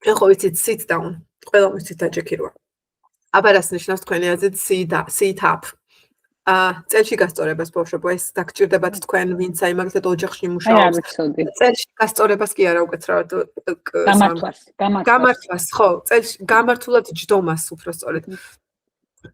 ხო ვიცით sit down. ყველა ვიცით დაჯექი როა. აბა რას ნიშნავს თქვენი აზრით sit up? წელში გასწორებას ბავშვებო, ეს დაგჭირდებათ თქვენ, ვინც აი მაგალითად ოჯახში მუშაობს. წელში გასწორებას კი არა უკეთრავად გამართვას, ხო, წელში გამართულად ჯდომას უფრო სწორედ.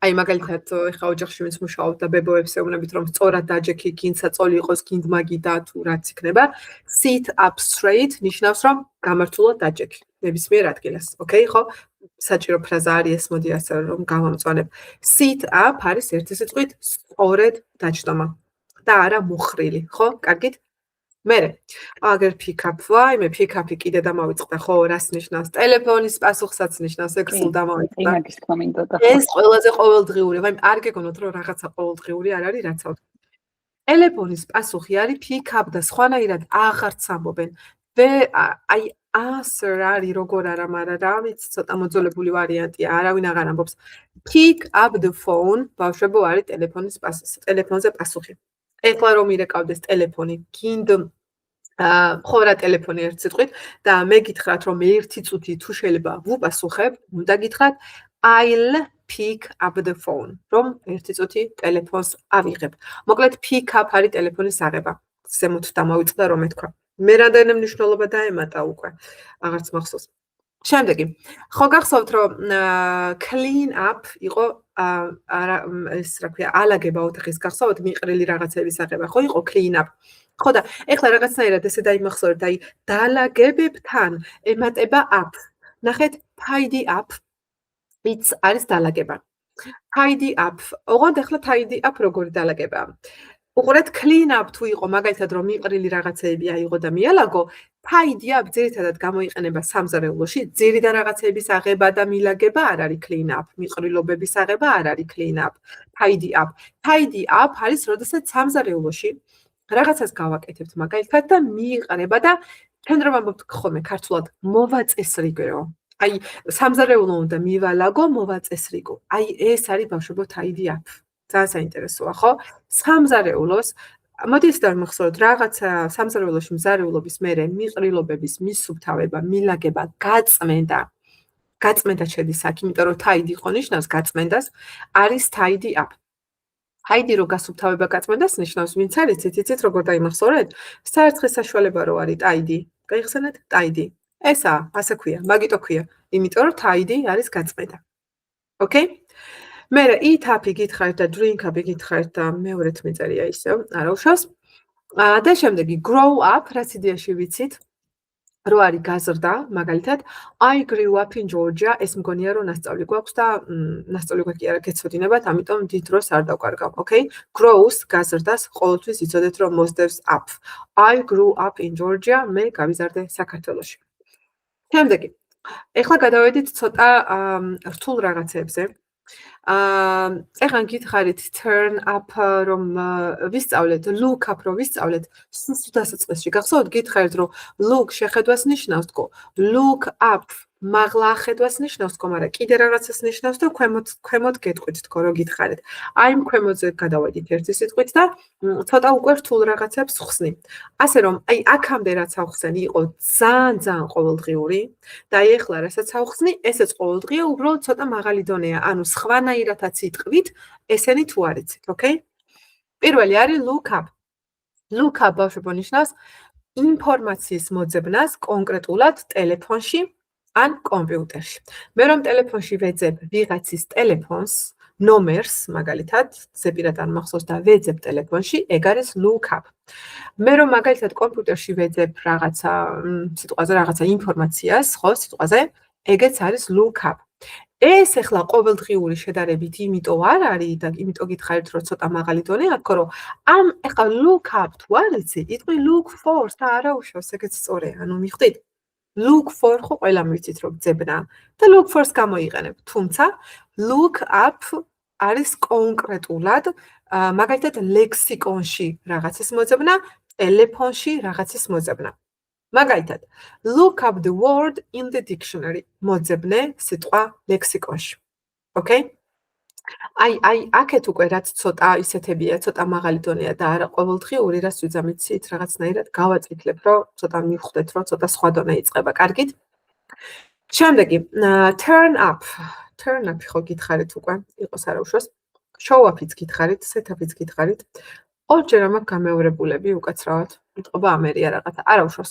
აი მაგალითად ეხა ოჯახში ვინც მუშაობს და ბებოებს ეუბნებით რომ სწორად დაჯექი, გინცა წოლი იყოს გინდმაგი და თუ რაც იქნება. Sit up straight ნიშნავს რომ გამართულად დაჯექი ნებისმიერ ადგილას. ოკეი, ხო? საჭირო ფრაზა არის ეს, მოდი ასე რომ გავამწვანებ. Sit up არის ერთი სიტყვით სწორედ დაჯდომა და არა მოხრილი, ხო? კარგით? მერე, აგერ pick up ვაი, მე pick up-ი კიდე დამავიწყდა, ხო, რას ნიშნავს? ტელეფონის პასუხსაც ნიშნავს, ეგ სულ დამავიწყდა. ეს ყველაზე ყოველდღიური, ვაი, არ გეგონოთ რომ რაღაცა ყოველდღიური არ არის, რაც ავთ. ტელეფონის პასუხი არის pick up და სხვანაირად აღარც ამბობენ. აი answer არის როგორ არა, მაგრამ რა ვიცი, ცოტა მოძოლებული ვარიანტია, არავინ აღარ ამბობს. Pick up the phone, ბავშვებო, არის ტელეფონზე პასუხი. ეხლა რომ ირეკავდეს ტელეფონი, გინდ ხო რა ტელეფონი ერთ სიტყვით და მე გითხრათ რომ ერთი წუთი თუ შეიძლება ვუპასუხებ, უნდა გითხრათ I'll pick up the phone. რომ ერთი წუთი ტელეფონს ავიღებ. მოკლედ pick up არის ტელეფონის აღება. ზემოთ დამავიწყდა რომ ეთქვა. მე რამდენი მნიშვნელობა დაემატა უკვე. აღარც მახსოვს. შემდეგი. ხო გახსოვთ რომ clean up იყო ეს რა ქვია, ალაგება ოთახის გახსოვთ მიყრილი რაღაცების აღება, ხო იყო clean up. ხო და ეხლა რაღაცნაირად ესე დაიმახსოვრეთ, აი დალაგებებთან ემატება up. ნახეთ, tidy up იც არის დალაგება. Tidy up. ოღონდ ეხლა tidy up როგორი დალაგებაა? უყურეთ, clean up თუ იყო მაგალითად რომ მიყრილი რაღაცეები აიღო და მიალაგო, tidy up ძირითადად გამოიყენება სამზარეულოში, ძირიდან რაღაცეების აღება და მილაგება არ არის clean up, მიყრილობების აღება არ არის clean up, tidy up. Tidy up არის, როდესაც სამზარეულოში რაღაცას გავაკეთებთ მაგალითად და მიიყრება და ჩვენ რომ ამბობთ ხოლმე ქართულად მოვაწესრიგო. აი სამზარეულო უნდა მივალაგო, მოვაწესრიგო. აი ეს არის ბავშვებო tidy up. ძალიან საინტერესოა, ხო? სამზარეულოს მოდი ეს დავიმახსოვროთ, რაღაცა სამზარეულოში მზარეულობის მერე მიყრილობების მისუფთავება, მილაგება, გაწმენდა. გაწმენდა შედის აქ, იმიტომ რომ tidy ხო ნიშნავს გაწმენდას, არის tidy up. Tidy რო გასუფთავება გაწმენდას ნიშნავს, ვინც არის, იცით როგორ დაიმახსოვრეთ? საერთხელ საშუალება რო არის tidy. გაიხსენეთ? Tidy. ესაა, ასე ქვია, მაგიტო ქვია, იმიტომ რომ tidy არის გაწმენდა. Okay? მერე eat up-ი გითხარით და drink up-ი გითხარით და მეორეთ მიწერია ისევ, არა უშავს. და შემდეგი grow up, რაც იდეაში ვიცით, რო არის გაზრდა, მაგალითად, I grew up in Georgia, ეს მგონია რომ ნასწავლი გვაქვს და ნასწავლი გვაქვს კი არა გეცოდინებათ, ამიტომ დიდ დროს არ დავკარგავ, okay? Grows გაზრდას ყოველთვის იცოდეთ რომ მოსდევს up. I grew up in Georgia, მე გავიზარდე საქართველოში. შემდეგი. ეხლა გადავედით ცოტა რთულ რაღაცებზე. ეხლა გითხარით turn up რომ ვისწავლეთ, look up რომ ვისწავლეთ, სულ დასაწყისში გახსოვთ გითხარით რომ look შეხედვას ნიშნავს თქო, look up მაღლა ხედვას ნიშნავს თქო, მაგრამ კიდე რაღაცას ნიშნავს და ქვემოთ გეტყვით თქო რომ გითხარით. აი ქვემოზე გადავედით ერთი სიტყვით და ცოტა უკვე რთულ რაღაცებს ხსნი. ასე რომ აი აქამდე რაც ავხსენი იყო ძალიან ყოველდღიური და აი ეხლა რასაც ავხსნი, ესეც ყოველდღია, უბრალოდ ცოტა მაღალი დონეა, ანუ სხვანაირადაც იტყვით, ესენი თუ არ იცით, okay? პირველი არის look up. Look up ბავშვებო ნიშნავს ინფორმაციის მოძებნას კონკრეტულად ტელეფონში ან კომპიუტერში. მე რომ ტელეფონში ვეძებ ვიღაცის ტელეფონს, ნომერს, მაგალითად, ზეპირად არ მახსოვს და ვეძებ ტელეფონში, ეგ არის look up. მე რომ მაგალითად კომპიუტერში ვეძებ რაღაცა სიტყვაზე რაღაცა ინფორმაციას, ხო, სიტყვაზე, ეგეც არის look up. ეს ახლა ყოველდღიური შედარებით იმიტომ არ არის და იმიტომ გითხარით რომ ცოტა მაღალი დონე აქვს, რომ ამ ახლა look up თუ არ იცი, იტყვი look for და არა უშავს, ეგეც სწორია, ანუ მიხვდით? Look for ხო ყველამ ვიცით რომ ძებნა და look for-ს გამოიყენებ. თუმცა look up არის კონკრეტულად მაგალითად ლექსიკონში რაღაცის მოძებნა, ტელეფონში რაღაცის მოძებნა. მაგალითად, look up the word in the dictionary. მოძებნე სიტყვა ლექსიკონში. Okay? აი აქეთ უკვე რაც ცოტა ისეთებია, ცოტა მაღალი დონეა და არა ყოველდღიური, რაც ვიძამიცით, რაღაცნაირად გავაწითლებ, რომ ცოტა მივხვდეთ, რომ ცოტა სხვა დონე იწყება. კარგით? შემდეგი, turn up. Turn up ხო გითხარით უკვე, იყოს არაუშვას. Show up-იც გითხარით, set up-იც გითხარით. ორჯერ მაქვს გამეორებულები უკაცრავად. იტყობა ამერია რაღაცა, არაუშვას.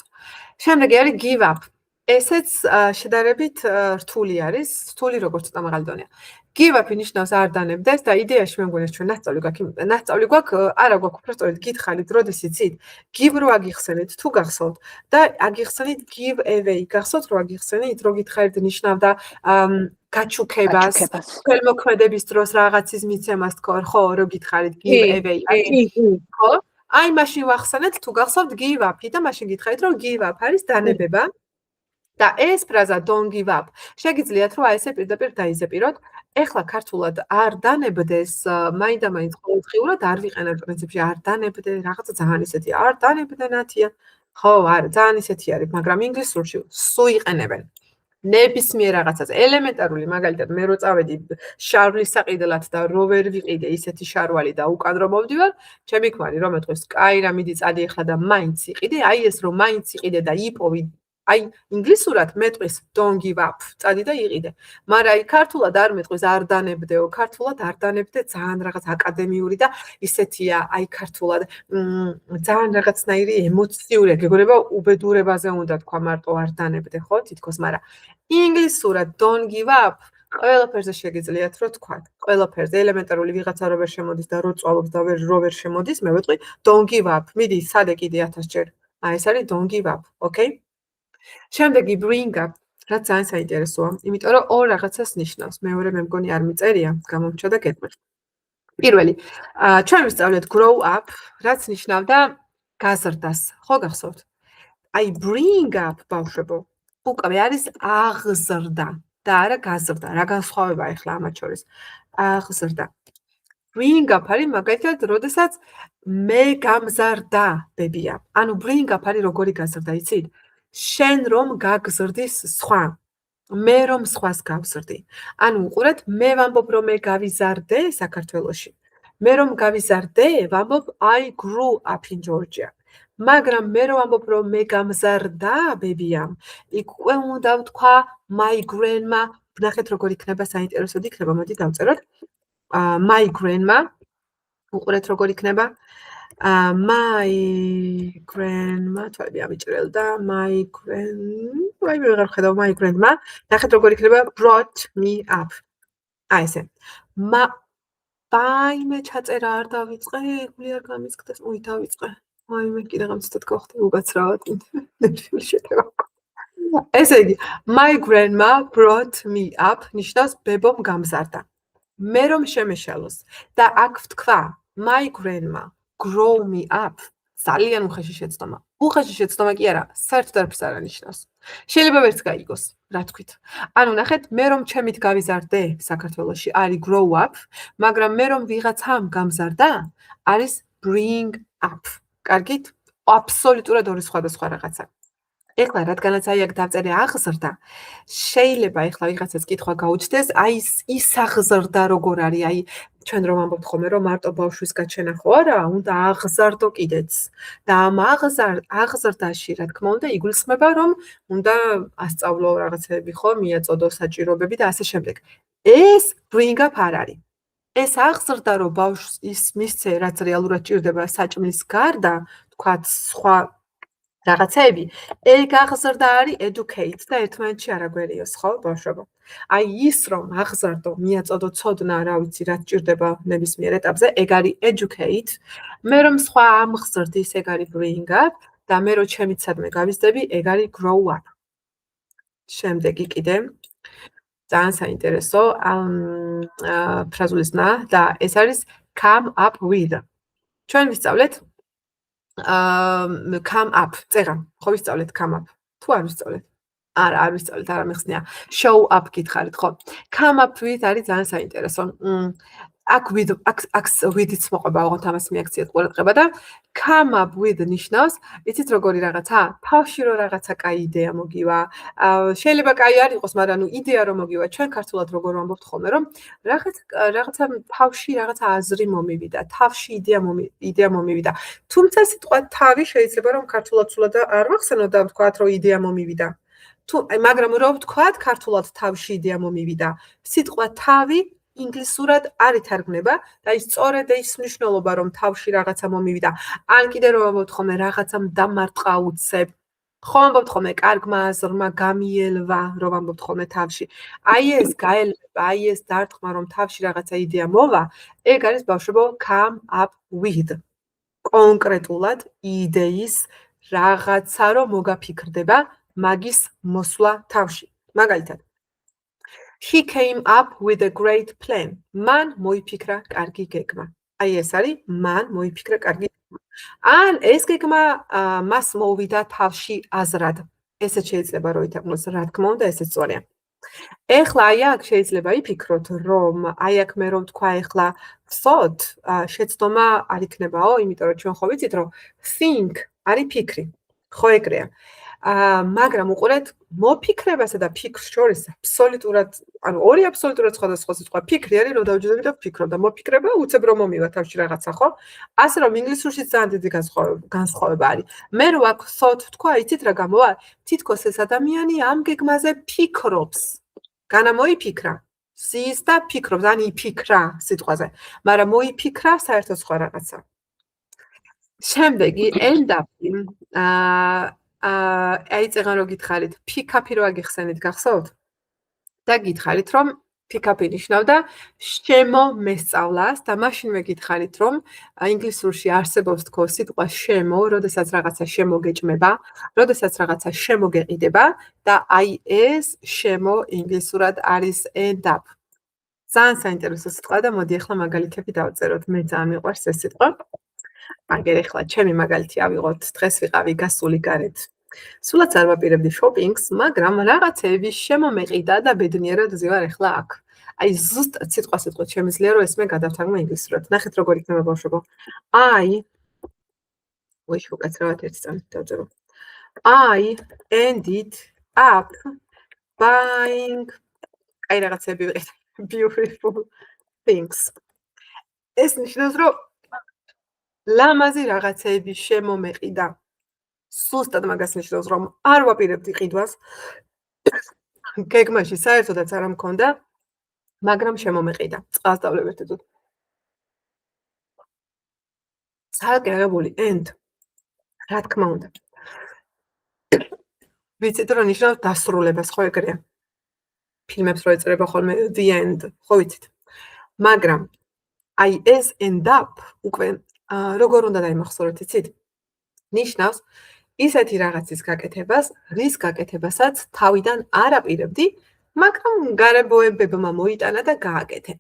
შემდეგი არის give up. ესეც შედარებით რთული არის, რთული როგორც ცოტა მაღალი დონეა. Give up ნიშნავს არ დანებდეს და იდეაში მე მგონია ჩვენ ნასწავლი გვაქვს, არა გვაქვს, უბრალოდ გითხარით, როდის იცით? Give რო აგიხსენეთ, თუ გახსოვთ და აგიხსენით give away. გახსოვთ რო აგიხსენით, რო გითხარით ნიშნავდა გაჩუქებას, ხელმოქმედების დროს რაღაცის მიცემას თქო, ხო, რო გითხარით give away. ხო? აი მაშინ ვახსენეთ, თუ გახსოვთ give up-ი და მაშინ გითხარით, რომ give up არის დანებება. და ეს ფრაზა don't give up. შეგიძლიათ რომ აი ესე პირდაპირ დაიზეპიროთ. ეხლა ქართულად არ დანებდეს, მაინდა-მაინც ყოველდღიურად არ ვიყენებ პრინციპში არ დანებდე, რაღაცა ძალიან ისეთი არ დანებდე ნათია. ხო, არა, ძალიან ისეთი არის, მაგრამ ინგლისურში სუიყენებენ. ნებისმიერ რაღაცას ელემენტარული, მაგალითად, მე რო წავედი შარვლის საყიდლად და რო ვერ ვიყიდე ისეთი შარვალი და უკან რომ მოვდივარ, ჩემი ქმარი რომ ეთქოს, კაი რა მიდი წადი ეხლა და მაინც იყიდე, აი ეს რომ მაინც იყიდე და იპოვი აი ინგლისურად მეტყვის don't give up წადი და იყიდე. მაგრამ აი ქართულად არ მეტყვის არ დანებდეო, ქართულად არ დანებდე ძალიან რაღაც აკადემიური და ისეთია, აი ქართულად ძალიან რაღაცნაირი ემოციურია, გეგონება უბედურებაზე უნდა თქვა მარტო არ დანებდე, ხო, თითქოს, მაგრამ ინგლისურად don't give up ყველაფერზე შეგიძლიათ რო თქვათ. ყველაფერზე ელემენტარული ვიღაცა რო ვერ შემოდის და რო წვალობს და რო ვერ შემოდის, მე ვეთქვი don't give up. მიდი, სადე კიდე 1000 ჯერ. აი ეს არის don't give up, okay? შემდეგი bring up, რაც ძალიან საინტერესოა, იმიტომ რომ ორ რაღაცას ნიშნავს. მეორე მე მგონი არ მიწერია, გამომჩა და გეტყვით. პირველი, ჩვენ ვისწავლეთ grow up, რაც ნიშნავდა გაზრდას. ხო გახსოვთ? აი bring up ბავშვებო, უკვე არის აღზრდა და არა გაზრდა. რა განსხვავებაა ახლა ამათ შორის? აღზრდა. bring up არის მაგალითად, როდესაც მე გამზარდა ბებია. ანუ bring up არის როგორი გაზრდა, იცით? შენ რომ გაგზრდის სხვა, მე რომ სხვას გავზრდი. ანუ უყურეთ, მე ვამბობ რომ მე გავიზარდე საქართველოში. მე რომ გავიზარდე, ვამბობ I grew up in Georgia. მაგრამ მე რომ ვამბობ რომ მე გამზარდა ბებიამ, იქ უკვე უნდა ვთქვა my grandma. ნახეთ როგორ იქნება საინტერესოდ იქნება, მოდი დავწეროთ. My grandma. უყურეთ როგორ იქნება. My grandma, თვალები ამიჭრელდა, my grandma, ნახეთ როგორ იქნება brought me up. აი ესე. მე ჩაწერა არ დავიწყე, გული არ გამისკდეს, უი დავიწყე. აი მე კიდე გამცდეთ გავხდი უკაცრავად. ესე იგი, my grandma brought me up ნიშნავს ბებომ გამზარდა. მე რომ შემეშალოს და აქ ვთქვა my grandma grow me up. ძალიან უხეში შეცდომა. უხეში შეცდომა კი არა, საერთოდ არაფერს არ ანიშნავს. შეიძლება ვერც გაიგოს, რა თქვით. ანუ ნახეთ, მე რომ ჩემით გავიზარდე საქართველოში, არის grow up, მაგრამ მე რომ ვიღაცამ გამზარდა, არის bring up. კარგით? აბსოლუტურად ორი სხვადასხვა რაღაცა. ეხლა რადგანაც აი აქ დავწერე აღზრდა, შეიძლება ეხლა ვიღაცას კითხვა გაუჩნდეს, აი ის აღზრდა როგორ არის, აი ჩვენ რომ ამბობთ ხოლმე რომ მარტო ბავშვის გაჩენა ხო არა, უნდა აღზარდო კიდეც. და ამ აღზრდაში, რა თქმა უნდა, იგულისხმება რომ უნდა ასწავლო რაღაცები ხო, მიაწოდო საჭიროებები და ასე შემდეგ. ეს bring up არ არის. ეს აღზრდა რომ ბავშვს ის მისცე, რაც რეალურად ჭირდება საჭმლის გარდა, თქვათ სხვა რაღაცები, ეგ აღზრდა არის educate და ერთმანეთში არ აგვერიოს, ხო, ბავშვებო? აი ის რომ აღზარდო, მიაწოდო ცოდნა, რა ვიცი, რაც ჭირდება ნებისმიერ ეტაპზე, ეგ არის educate. მე რომ სხვა ამღზრდის, ეგ არის bring up და მე რომ ჩემით სადმე გავიზრდები, ეგ არის grow up. შემდეგი კიდე ძალიან საინტერესო ფრაზულის ნა და ეს არის come up with. ჩვენ ვისწავლეთ come up, წერა, ხო ვისწავლეთ come up, თუ არ ვისწავლეთ? არა, არ ვისწავლეთ, არა მეხსნია. Show up გითხარით, ხო? Come up with არის ძალიან საინტერესო. აქ with-იც მოყვება, ოღონდ ამას მიაქციეთ ყურადღება და come up with ნიშნავს, იცით როგორი რაღაცა? თავში რომ რაღაცა კაი იდეა მოგივა. შეიძლება კაი არ იყოს, მაგრამ ნუ იდეა რომ მოგივა, ჩვენ ქართულად როგორ ვამბობთ ხოლმე, რომ რაღაცა თავში რაღაცა აზრი მომივიდა, თავში იდეა მომივიდა. თუმცა სიტყვა თავი შეიძლება რომ ქართულად სულად არ ვახსენო და ვთქვათ, რომ იდეა მომივიდა. მაგრამ რო ვთქვათ, ქართულად თავში იდეა მომივიდა. სიტყვა თავი ინგლისურად არ ითარგმნება და ის სწორედ ის მნიშვნელობა, რომ თავში რაღაცა მომივიდა. ან კიდე რომ ამბობთ ხოლმე რაღაცამ დამარტყა უცებ. ხო ამბობთ ხოლმე კარგმა აზრმა გამიელვა, რომ ამბობთ ხოლმე თავში. აი ეს გაელვება, აი ეს დარტყმა, რომ თავში რაღაცა იდეა მოვა, ეგ არის ბავშვებო come up with. კონკრეტულად იდეის რაღაცა რომ მოგაფიქრდება მაგის მოსვლა თავში. მაგალითად He came up with a great plan. Man მოიფიქრა კარგი გეგმა. აი ეს არის man მოიფიქრა კარგი გეგმა. ან ეს გეგმა მას მოვიდა თავში აზრად. ესეც შეიძლება რომ ითარგმნოს, რა თქმა უნდა, ესეც სწორია. ეხლა აი აქ შეიძლება იფიქროთ, რომ აი აქ მე რომ ვთქვა ეხლა thought, შეცდომა არ იქნებაო, იმიტომ რომ ჩვენ ხო ვიცით, რომ think არის ფიქრი. ხო ეგრეა. მაგრამ უყურეთ, მოფიქრებასა და ფიქრს შორის აბსოლუტურად, ანუ ორი აბსოლუტურად სხვადასხვა სიტყვა. ფიქრი არის, რომ დავჯერდები და ვფიქრობ და მოფიქრება უცებ რომ მომივა თავში რაღაცა, ხო? ასე რომ ინგლისურშიც ძალიან დიდი განსხვავება არის. მე რო აქ thought ვთქვა, იცით რა გამოვა? თითქოს ეს ადამიანი ამ გეგმაზე ფიქრობს. განა მოიფიქრა. ზის და ფიქრობს, ან იფიქრა სიტყვაზე. მაგრამ მოიფიქრა საერთოდ სხვა რაღაცა. შემდეგი end up აი წეგან რო გითხარით, pick-up-ი რო აგიხსენით, გახსოვთ? და გითხარით, რომ pick-up-ი ნიშნავდა შემომესწავლას და მაშინ მე გითხარით, რომ ინგლისურში არსებობს თქო სიტყვა შემო, როდესაც რაღაცა შემოგეჭმება, როდესაც რაღაცა შემოგეყიდება და აი ეს შემო ინგლისურად არის end up. ძალიან საინტერესო სიტყვა და მოდი ახლა მაგალითები დავწეროთ. მე ძალიან მიყვარს ეს სიტყვა. აგერ ახლა ჩემი მაგალითი ავიღოთ, დღეს ვიყავი გასული გარეთ. სულაც არ ვაპირებდი შოპინგს, მაგრამ რაღაცები შემომეყიდა და ბედნიერად ვზივარ ახლა აქ. აი ზუსტად სიტყვასიტყვით შემიძლია რომ ეს მე გადავთარგმნო ინგლისურად. ნახეთ როგორ იქნება ბავშვებო. უკაცრავად ერთი წამით დავწერო. I ended up buying აი რაღაცები ვიყიდე beautiful things. ეს ნიშნავს რომ ლამაზი რაღაცები შემომეყიდა. სუსტად მაგას ნიშნავს, რომ არ ვაპირებდი ყიდვას. გეგმაში საერთოდაც არ მქონდა, მაგრამ შემომეყიდა. წყალს დავლებერთ ეთოთ. ცალკე აღებული end. რა თქმა უნდა. ვიცით რომ ნიშნავს დასრულებას, ხო ეგრეა? ფილმებს რო ეწერება ხოლმე the end, ხო ვიცით? მაგრამ აი ეს end up უკვე როგორ უნდა დაიმახსოვროთ, იცით? ნიშნავს ისეთი რაღაცის გაკეთებას, რის გაკეთებასაც თავიდან არ აპირებდი, მაგრამ გარებოებებმა მოიტანა და გააკეთე.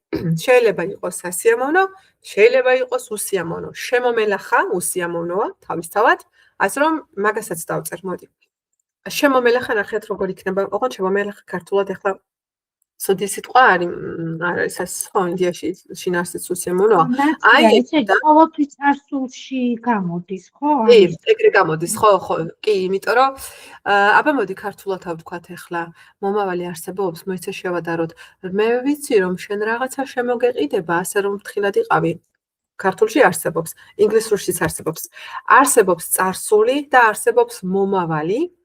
შეიძლება იყოს სასიამოვნო, შეიძლება იყოს უსიამოვნო. შემომელახა უსიამოვნოა თავისთავად, ასე რომ მაგასაც დავწერ, მოდი. შემომელახა ნახეთ როგორ იქნება, ოღონდ შემომელახა ქართულად ახლა სოდი სიტყვა არის ეს ხო ინდიაში შინაარსიც უსიამოვნოა. აი ეს ყოველთვის წარსულში გამოდის, ხო? კი, ეგრე გამოდის, ხო, კი, იმიტომ რომ აბა მოდი ქართულად ავთქვათ ახლა, მომავალი არსებობს, მოიცა შევადაროთ. მე ვიცი რომ შენ რაღაცა შემოგეყიდება, ასე რომ ფრთხილად იყავი. ქართულში არსებობს, ინგლისურშიც არსებობს. არსებობს წარსული და არსებობს მომავალი.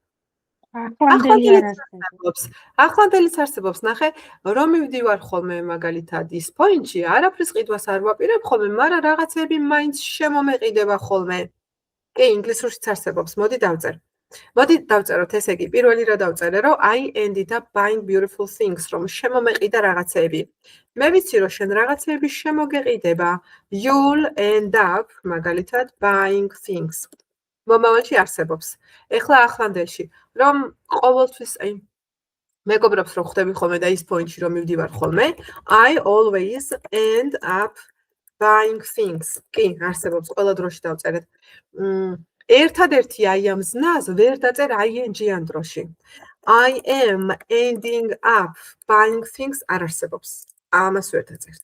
ახლანდელიც არსებობს, ნახე, რომ მივდივარ ხოლმე მაგალითად ის პოინტში, არაფრის ყიდვას არ ვაპირებ ხოლმე, მაგრამ რაღაცები მაინც შემომეყიდება ხოლმე. კი, ინგლისურშიც არსებობს, მოდი დავწერ. მოდი დავწეროთ, ესე იგი, პირველი რა დავწერე, რომ I ended up buying beautiful things, რომ შემომეყიდა რაღაცები. მე ვიცი, რომ შენ რაღაცები შემოგეყიდება, you'll end up, მაგალითად, buying things. მომავალში არსებობს. ეხლა ახლანდელში, რომ ყოველთვის აი მეგობრებს რო ხვდები ხოლმე და ის პოინტში რომ მივდივარ ხოლმე, I always end up buying things. კი, არსებობს, ყველა დროში დავწერეთ. ერთადერთი I am ზნას ვერ დაწერ ing-იან დროში. I am ending up buying things არ არსებობს. ამას ვერ დაწერთ.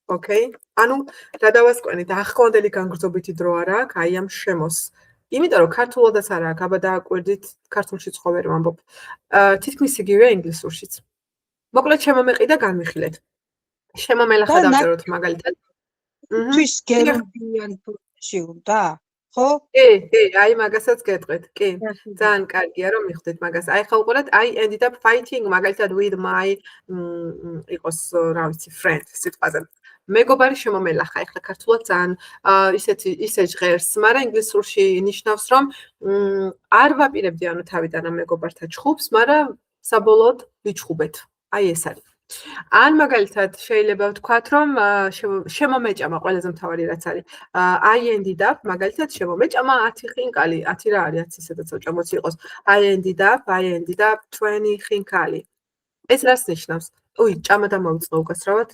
Okay? ანუ რა დავასკვენით, ახლანდელი განგრძობითი დრო არა აქვს, I am შემოს. იმიტომ რომ ქართულადაც არა აქვს, აბა დააკვირდით, ქართულშიც ხო ვერ ვამბობ. თითქმის იგივეა ინგლისურშიც. მოკლედ შემომეყიდა განვიხილეთ. შემომელახა დავწეროთ მაგალითად. თვის გერუნდიანი ფორმაში უნდა? ხო? კი, აი მაგასაც გეტყვით. კი. ძალიან კარგია რომ მიხვდეთ მაგას. აი ხა უყურეთ, I ended up fighting მაგალითად with my იყოს რა ვიცი friend სიტყვაზე. მეგობარი შემომელახა. ეხლა ქართულად ძალიან ისე ჟღერს, მაგრამ ინგლისურში ნიშნავს რომ არ ვაპირებდი ანუ თავიდან ამ მეგობართა ჩხუბს, მაგრამ საბოლოოდ ვიჩხუბეთ. აი ეს არის. ან მაგალითად შეიძლება ვთქვათ რომ შემომეჭამა ყველაზე მთავარი რაც არის I ended up მაგალითად შემომეჭამა 10 ხინკალი 10 რა არის 10 ისედაც უჭამოც იყოს I ended up 20 ხინკალი ეს რას ნიშნავს ჭამა დამოვიწყო უკაცრავად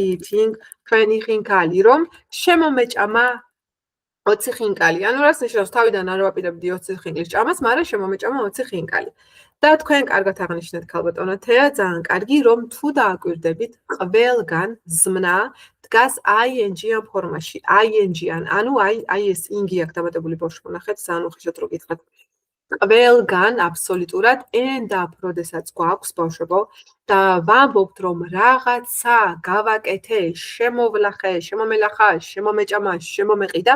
eating 20 ხინკალი რომ შემომეჭამა 20 ხინკალი ანუ რას ნიშნავს თავიდან არ ვაპირებდი 20 ხინკლის ჭამას მაგრამ შემომეჭამა 20 ხინკალი და თქვენ კარგად აღნიშნეთ ქალბატონოთეა ძალიან კარგი რომ თუ დააკვირდებით ყველგან ზმნა დგას ing-ან ფორმაში ing-ან ანუ აი ეს ინგი აქვს დამატებული ბავშვი მონახეთ ძალიან უხეშად რო გითხრათ ყველგან აბსოლუტურად end up როდესაც გვაქვს ბავშვებო და ვამბობთ რომ რაღაცა გავაკეთე შემოვლახე შემომელახა შემომეჭამა შემომეყიდა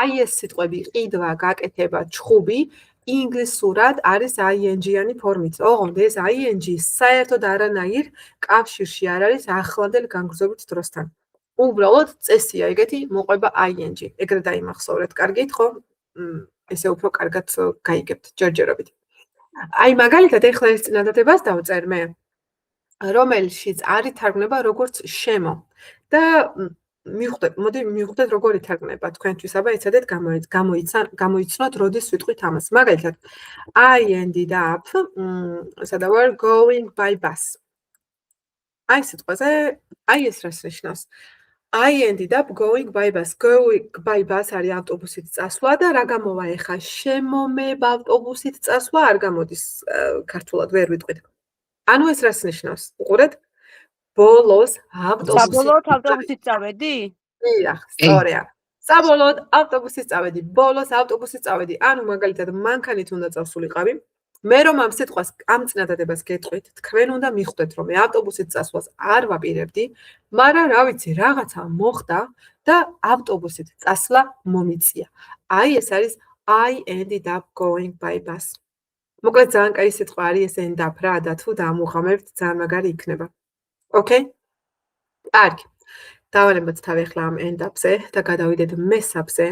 აი ეს სიტყვები ყიდვა გაკეთება ჩხუბი ინგლისურად არის ing-იანი ფორმით. ოღონდ ეს ing საერთოდ არანაირ კავშირში არ არის ახლანდელ განგრძობით დროსთან. უბრალოდ წესია ეგეთი მოყვება ing. ეგრე დაიმახსოვრეთ. კარგით ხო? ესე უფრო კარგად გაიგებთ ჯერჯერობით. აი მაგალითად ეხლა ეს წინადადებას დავწერ მე, რომელშიც არ ითარგმნება როგორც შემო. და მოდი მივხვდეთ როგორ ითარგმნება თქვენთვის, აბა ეცადეთ გამოიცნოთ როდის ვიტყვით ამას. მაგალითად I ended up სადა ვარ going by bus. აი სიტყვაზე აი ეს რას ნიშნავს? I ended up going by bus. Going by bus არის ავტობუსით წასვლა და რა გამოვა ეხა შემომება ავტობუსით წასვლა არ გამოდის ქართულად ვერ ვიტყვით. ანუ ეს რას ნიშნავს? უყურეთ ბოლოს ავტობუსით წავედი? დიახ, სწორია. საბოლოოდ ავტობუსით წავედი, ბოლოს ავტობუსით წავედი. ანუ მაგალითად მანქანით უნდა წავსულიყავი. მე რომ ამ სიტყვას ამ წინადადებას გეტყვით, თქვენ უნდა მიხვდეთ რომ მე ავტობუსით წასვლას არ ვაპირებდი, მაგრამ რა ვიცი, რაღაცა მოხდა და ავტობუსით წასვლა მომიწია. აი ეს არის I ended up going by bus. მოკლედ ძალიან კაი სიტყვა არის ეს end up რა და თუ დამუღამებთ ძალიან მაგარი იქნება. Okay? კარგი. დავალებოთ თავი ახლა ამ end up-ზე და გადავიდეთ მესამეზე.